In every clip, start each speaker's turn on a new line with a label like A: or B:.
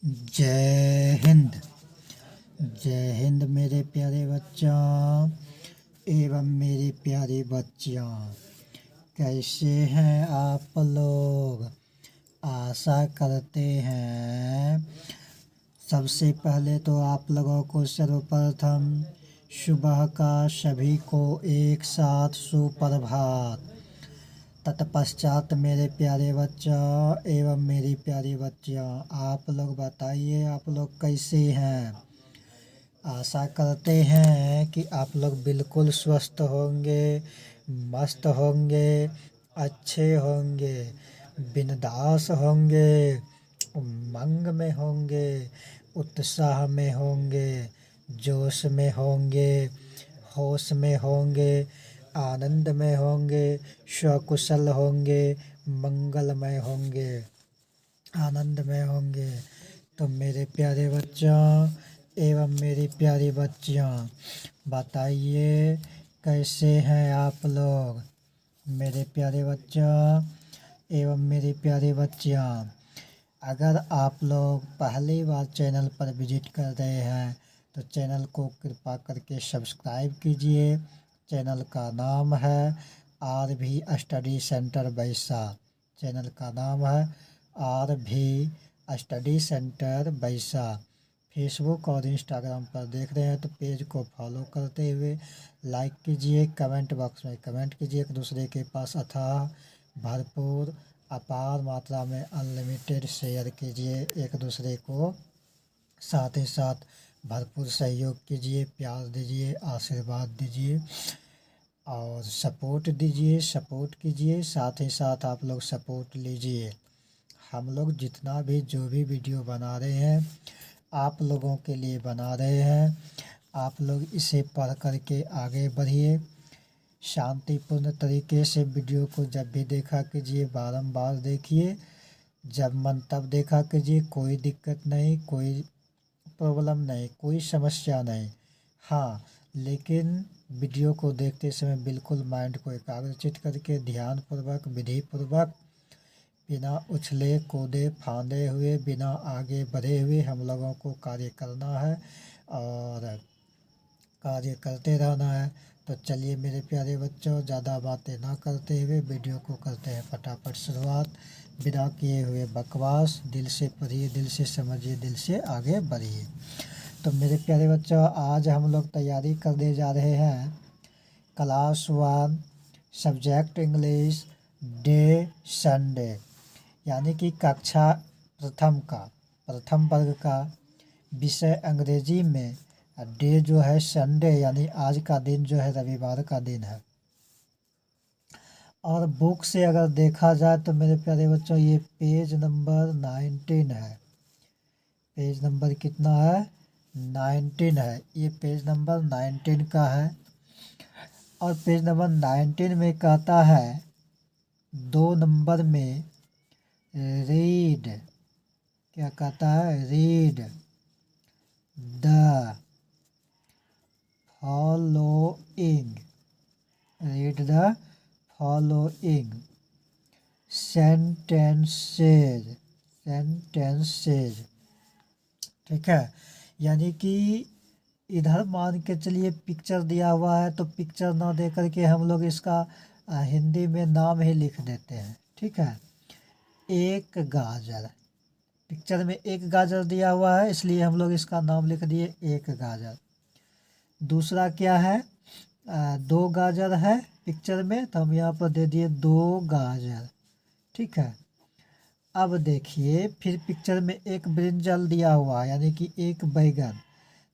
A: जय हिंद। जय हिंद मेरे प्यारे बच्चों एवं मेरी प्यारी बच्चियों। कैसे हैं आप लोग? आशा करते हैं सबसे पहले तो आप लोगों को सर्वप्रथम सुबह का सभी को एक साथ सुप्रभात। तत्पश्चात मेरे प्यारे बच्चों एवं मेरी प्यारी बच्चियों, आप लोग बताइए आप लोग कैसे हैं? आशा करते हैं कि आप लोग बिल्कुल स्वस्थ होंगे, मस्त होंगे, अच्छे होंगे, बिंदास होंगे, उमंग में होंगे, उत्साह में होंगे, जोश में होंगे, होश में होंगे, आनंद में होंगे, सकुशल होंगे, मंगलमय होंगे, आनंद में होंगे। तो मेरे प्यारे बच्चों एवं मेरी प्यारी बच्चियों, बताइए कैसे हैं आप लोग? मेरे प्यारे बच्चों एवं मेरी प्यारी बच्चियों, अगर आप लोग पहली बार चैनल पर विजिट कर रहे हैं तो चैनल को कृपा करके सब्सक्राइब कीजिए। चैनल का नाम है आर भी स्टडी सेंटर बैसा। चैनल का नाम है आर भी स्टडी सेंटर बैसा। फेसबुक और इंस्टाग्राम पर देख रहे हैं तो पेज को फॉलो करते हुए लाइक कीजिए, कमेंट बॉक्स में कमेंट कीजिए, एक दूसरे के पास अथाह भरपूर अपार मात्रा में अनलिमिटेड शेयर कीजिए, एक दूसरे को साथ ही साथ भरपूर सहयोग कीजिए, प्यार दीजिए, आशीर्वाद दीजिए और सपोर्ट दीजिए, सपोर्ट कीजिए। साथ ही साथ आप लोग सपोर्ट लीजिए। हम लोग जितना भी जो भी वीडियो बना रहे हैं आप लोगों के लिए बना रहे हैं। आप लोग इसे पढ़ करके आगे बढ़िए। शांतिपूर्ण तरीके से वीडियो को जब भी देखा कीजिए, बारंबार देखिए, जब मन तब देखा कीजिए। कोई दिक्कत नहीं, कोई प्रॉब्लम नहीं, कोई समस्या नहीं। हाँ, लेकिन वीडियो को देखते समय बिल्कुल माइंड को एकाग्रचित करके ध्यानपूर्वक विधिपूर्वक बिना उछले कूदे फांदे हुए, बिना आगे बढ़े हुए हम लोगों को कार्य करना है और कार्य करते रहना है। तो चलिए मेरे प्यारे बच्चों, ज़्यादा बातें ना करते हुए वीडियो को करते हैं फटाफट शुरुआत। बिना किए हुए बकवास, दिल से पढ़िए, दिल से समझिए, दिल से आगे बढ़िए। तो मेरे प्यारे बच्चों, आज हम लोग तैयारी करने जा रहे हैं class 1 subject English day Sunday, यानी कि कक्षा प्रथम वर्ग का विषय अंग्रेजी में डे जो है संडे, यानी आज का दिन जो है रविवार का दिन है। और बुक से अगर देखा जाए तो मेरे प्यारे बच्चों ये पेज नंबर 19 है। पेज नंबर कितना है? 19 है। ये पेज नंबर 19 का है। और पेज नंबर 19 में कहता है 2 नंबर में रीड, क्या कहता है? Read the following, read the following sentences, sentences. ठीक है, यानी कि इधर मान के चलिए पिक्चर दिया हुआ है तो पिक्चर ना दे करके हम लोग इसका हिंदी में नाम ही लिख देते हैं। ठीक है, एक गाजर, पिक्चर में एक गाजर दिया हुआ है इसलिए हम लोग इसका नाम लिख दिए एक गाजर। दूसरा क्या है? 2 गाजर है पिक्चर में तो हम यहाँ पर दे दिए 2 गाजर। ठीक है, अब देखिए फिर पिक्चर में एक ब्रिंजल दिया हुआ है यानी कि एक बैगन,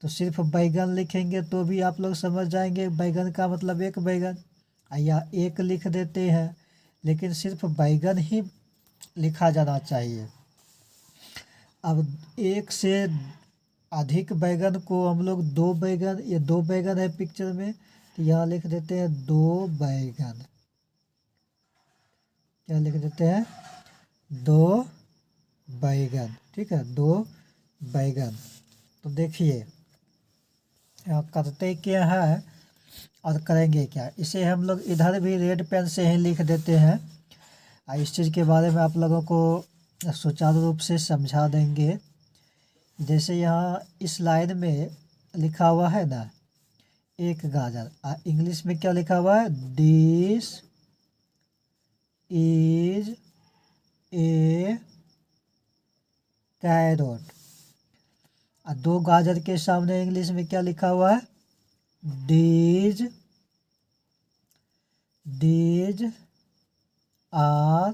A: तो सिर्फ बैगन लिखेंगे तो भी आप लोग समझ जाएंगे बैगन का मतलब एक बैगन, या एक लिख देते हैं, लेकिन सिर्फ बैगन ही लिखा जाना चाहिए। अब एक से अधिक बैगन को हम लोग 2 बैगन, ये 2 बैगन है पिक्चर में तो यहाँ लिख देते हैं 2 बैगन। क्या लिख देते हैं? 2 बैगन। ठीक है, 2 बैगन। तो देखिए यहाँ करते क्या है और करेंगे क्या, इसे हम लोग इधर भी रेड पेन से ही लिख देते हैं। इस चीज़ के बारे में आप लोगों को सुचारू रूप से समझा देंगे जैसे यहाँ इस लाइन में लिखा हुआ है ना एक गाजर, इंग्लिश में क्या लिखा हुआ है, दिस इज ए कैरोट। दो गाजर के सामने इंग्लिश में क्या लिखा हुआ है, दीज आर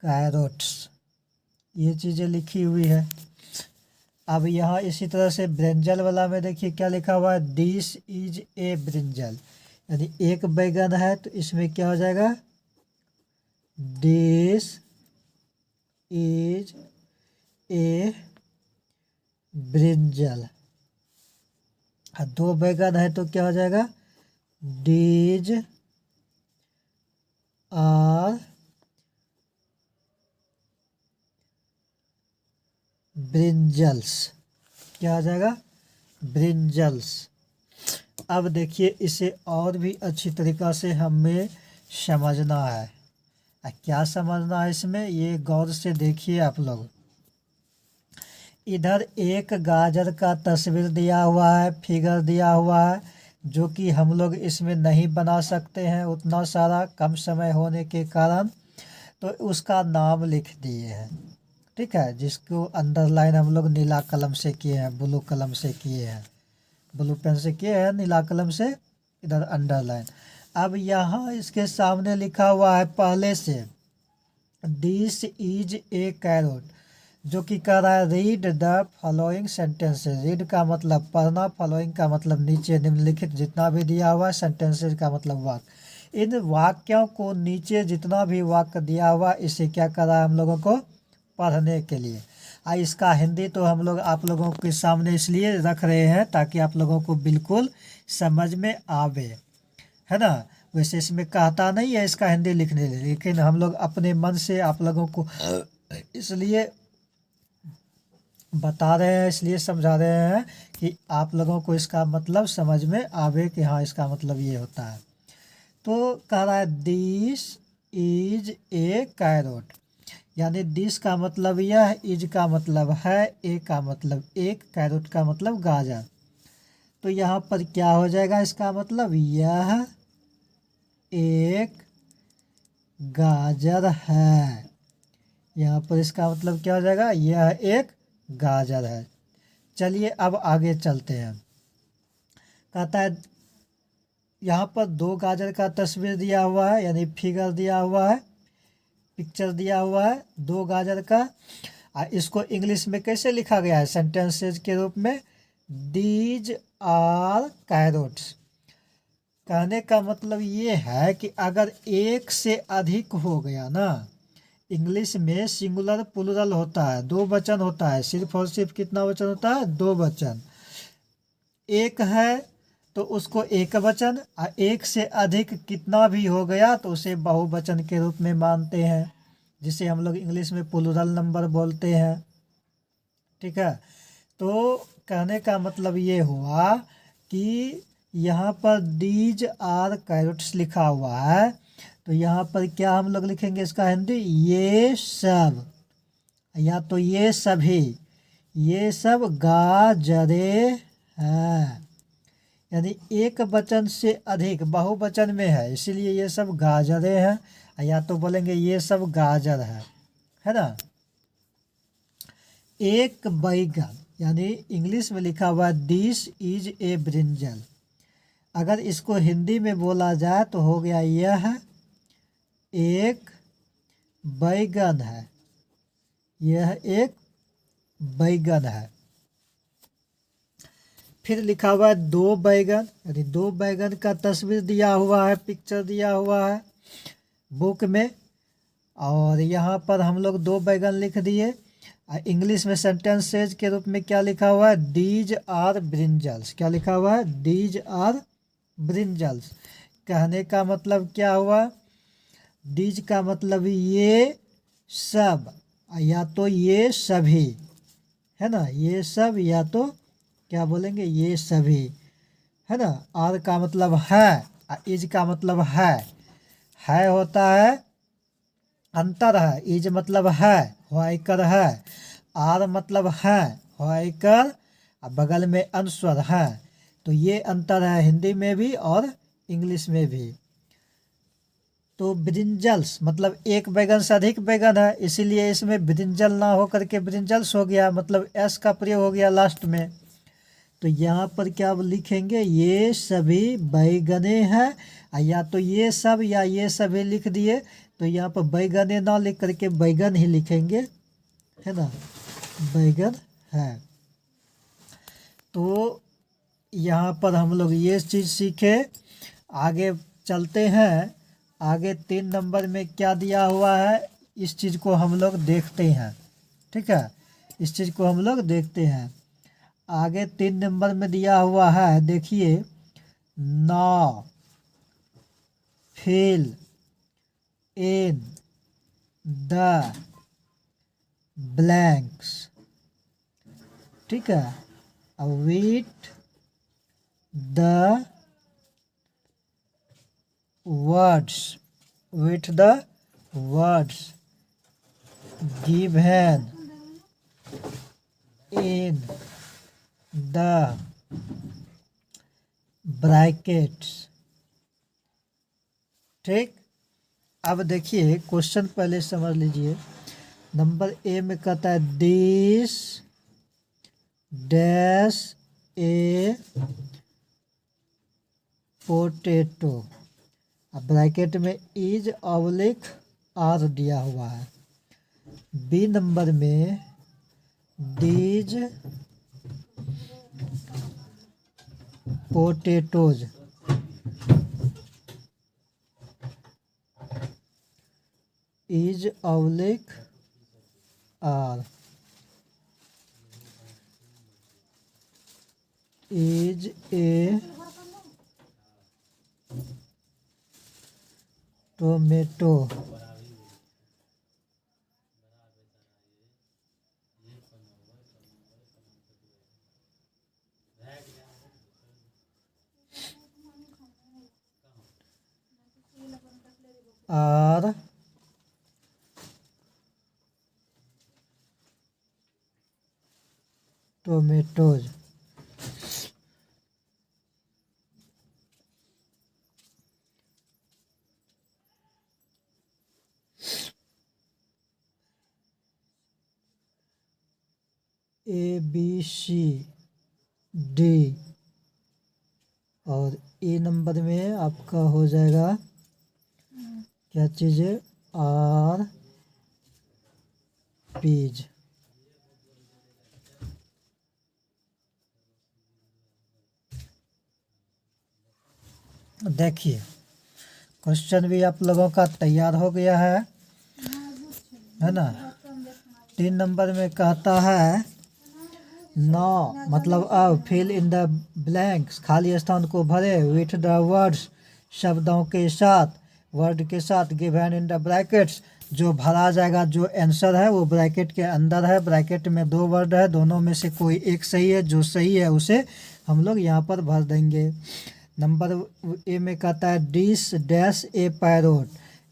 A: कैरोट्स, ये चीज़ें लिखी हुई है। अब यहाँ इसी तरह से ब्रिंजल वाला में देखिए क्या लिखा हुआ है, दिस इज ए ब्रिंजल, यानी एक बैगन है तो इसमें क्या हो जाएगा, दिस इज ए ब्रिंजल। दो बैगन है तो क्या हो जाएगा, दीज आर ब्रिंजल्स, क्या आ जाएगा, ब्रिंजल्स। अब देखिए इसे और भी अच्छी तरीक़ा से हमें समझना है। क्या समझना है इसमें, ये गौर से देखिए आप लोग। इधर एक गाजर का तस्वीर दिया हुआ है, फिगर दिया हुआ है, जो कि हम लोग इसमें नहीं बना सकते हैं उतना सारा, कम समय होने के कारण, तो उसका नाम लिख दिए हैं। ठीक है, जिसको अंडरलाइन हम लोग नीला कलम से किए हैं, ब्लू कलम से किए हैं, ब्लू पेन से किए हैं, नीला कलम से इधर अंडरलाइन। अब यहाँ इसके सामने लिखा हुआ है पहले से, दिस इज ए कैरोट, जो कि कह रहा है read the following sentences. Read का मतलब पढ़ना, फॉलोइंग का मतलब नीचे निम्नलिखित जितना भी दिया हुआ है, सेंटेंसेस का मतलब वाक्य। इन वाक्यों को नीचे जितना भी वाक्य दिया हुआ इसे क्या कर रहा है हम लोगों को पढ़ने के लिए। इसका हिंदी तो हम लोग आप लोगों के सामने इसलिए रख रहे हैं ताकि आप लोगों को बिल्कुल समझ में आवे, है ना। वैसे इसमें कहता नहीं है इसका हिंदी लिखने लिए, लेकिन हम लोग अपने मन से आप लोगों को इसलिए बता रहे हैं, इसलिए समझा रहे हैं कि आप लोगों को इसका मतलब समझ में आवे कि हाँ इसका मतलब ये होता है। तो कह रहा है दिस इज ए कैरोट, यानी दिस का मतलब यह, इज का मतलब है, ए का मतलब एक, कैरोट का मतलब गाजर। तो यहाँ पर क्या हो जाएगा, इसका मतलब यह एक गाजर है। यहाँ पर इसका मतलब क्या हो जाएगा, यह एक गाजर है। चलिए अब आगे चलते हैं। कहता है यहाँ पर दो गाजर का तस्वीर दिया हुआ है, यानी फिगर दिया हुआ है, पिक्चर दिया हुआ है दो गाजर का। इसको इंग्लिश में कैसे लिखा गया है, सेंटेंसेस के रूप में, दीज आर कैरोट्स। कहने का मतलब ये है कि अगर एक से अधिक हो गया ना, इंग्लिश में सिंगुलर प्लूरल होता है, दो वचन होता है, सिर्फ और सिर्फ कितना वचन होता है, दो वचन। एक है तो उसको एक वचन, और एक से अधिक कितना भी हो गया तो उसे बहुवचन के रूप में मानते हैं, जिसे हम लोग इंग्लिश में प्लूरल नंबर बोलते हैं। ठीक है, तो कहने का मतलब ये हुआ कि यहाँ पर दीज आर कैरोट्स लिखा हुआ है, तो यहाँ पर क्या हम लोग लिखेंगे इसका हिंदी, ये सब, या तो ये सभी, ये सब गाजरे हैं, यानी एक वचन से अधिक बहुवचन में है, इसीलिए ये सब गाजरे हैं, या तो बोलेंगे ये सब गाजर है ना। एक बैगन, यानी इंग्लिश में लिखा हुआ दिस इज ए ब्रिंजल, अगर इसको हिंदी में बोला जाए तो हो गया यह एक बैगन है, यह एक बैगन है। फिर लिखा हुआ है दो बैगन, यानी दो बैगन का तस्वीर दिया हुआ है, पिक्चर दिया हुआ है बुक में, और यहाँ पर हम लोग दो बैगन लिख दिए। इंग्लिश में सेंटेंसेज के रूप में क्या लिखा हुआ है, दीज आर ब्रिंजल्स। क्या लिखा हुआ है, दीज आर ब्रिंजल्स। कहने का मतलब क्या हुआ, दीज का मतलब ये सब, या तो ये सभी, है ना, ये सब, या तो क्या बोलेंगे, ये सभी, है ना। आर का मतलब है, इज का मतलब है होता है अंतर है, इज मतलब है, वाइकर है, आर मतलब है, होकर और बगल में अनुस्वर है। तो ये अंतर है हिंदी में भी और इंग्लिश में भी। तो ब्रिंजल्स मतलब एक बैगन से अधिक बैगन है, इसीलिए इसमें ब्रिंजल ना हो करके ब्रिंजल्स हो गया, मतलब एस का प्रयोग हो गया लास्ट में। तो यहाँ पर क्या लिखेंगे, ये सभी बैगने हैं, या तो ये सब या ये सभी लिख दिए। तो यहाँ पर बैगने ना लिख करके बैगन ही लिखेंगे, है ना, बैगन है। तो यहाँ पर हम लोग ये चीज़ सीखे। आगे चलते हैं, आगे 3 नंबर में क्या दिया हुआ है इस चीज़ को हम लोग देखते हैं। ठीक है, इस चीज़ को हम लोग देखते हैं। आगे 3 नंबर में दिया हुआ है, देखिए, now fill in the blanks. ठीक है, with the words, with the words given in the brackets। ठीक, अब देखिए क्वेश्चन पहले समझ लीजिए। नंबर ए में कहता है दिस डैश ए पोटैटो, अब ब्रैकेट में इज ऑब्लिक आर दिया हुआ है। बी नंबर में these potatoes, is oblique are, is a tomato, are tomatoes. A B C D, और ए नंबर में आपका हो जाएगा क्या चीज़ है, आर पीज। देखिए क्वेश्चन भी आप लोगों का तैयार हो गया है ना। 3 नंबर में कहता है नौ मतलब अब फिल इन द ब्लैंक्स, खाली स्थान को भरे, विथ द वर्ड्स शब्दों के साथ, वर्ड के साथ, गिवन इन द ब्रैकेट्स, जो भरा जाएगा, जो आंसर है वो ब्रैकेट के अंदर है। ब्रैकेट में 2 वर्ड है, दोनों में से कोई एक सही है, जो सही है उसे हम लोग यहाँ पर भर देंगे। नंबर ए में कहता है dish dash A parrot,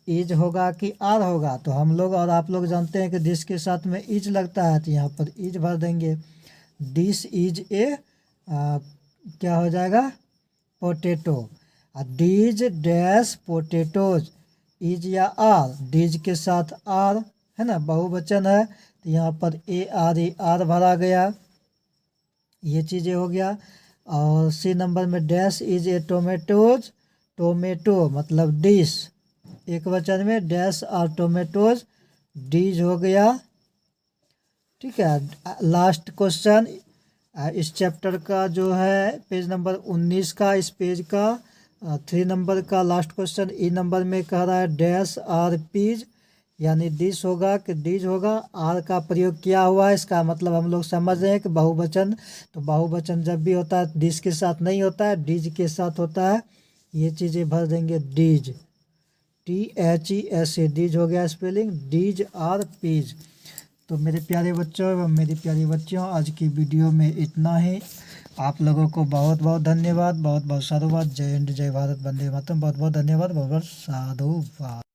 A: is होगा कि आर होगा, तो हम लोग और आप लोग जानते हैं कि डिश के साथ में इज लगता है, तो यहाँ पर इज भर देंगे। डिश इज ए क्या हो जाएगा, potato. These dash potatoes, is या आर, डीज के साथ आर है ना, बहुवचन है, तो यहाँ पर ए आर भरा गया, ये चीज़ें हो गया। और सी नंबर में dash is a tomatoes, tomato मतलब डिश, एक वचन में डैश और टोमेटोज, डीज हो गया। ठीक है, लास्ट क्वेश्चन इस चैप्टर का जो है पेज नंबर 19 का, इस पेज का 3 नंबर का लास्ट क्वेश्चन। ई नंबर में कह रहा है डैश आर पीज, यानी डिश होगा कि डीज होगा, आर का प्रयोग किया हुआ है, इसका मतलब हम लोग समझ रहे हैं कि बहुवचन। तो बहुवचन जब भी होता है डिश के साथ नहीं होता है, डीज के साथ होता है। ये चीज़ें भर देंगे, डीज THES, डीज हो गया स्पेलिंग, डीज आर पीज। तो मेरे प्यारे बच्चों एवं मेरी प्यारी बच्चियों, आज की वीडियो में इतना ही। आप लोगों को बहुत बहुत धन्यवाद, बहुत बहुत साधुवाद। जय हिंद, जय भारत, वंदे मातरम। बहुत बहुत धन्यवाद, बहुत बहुत साधुवाद।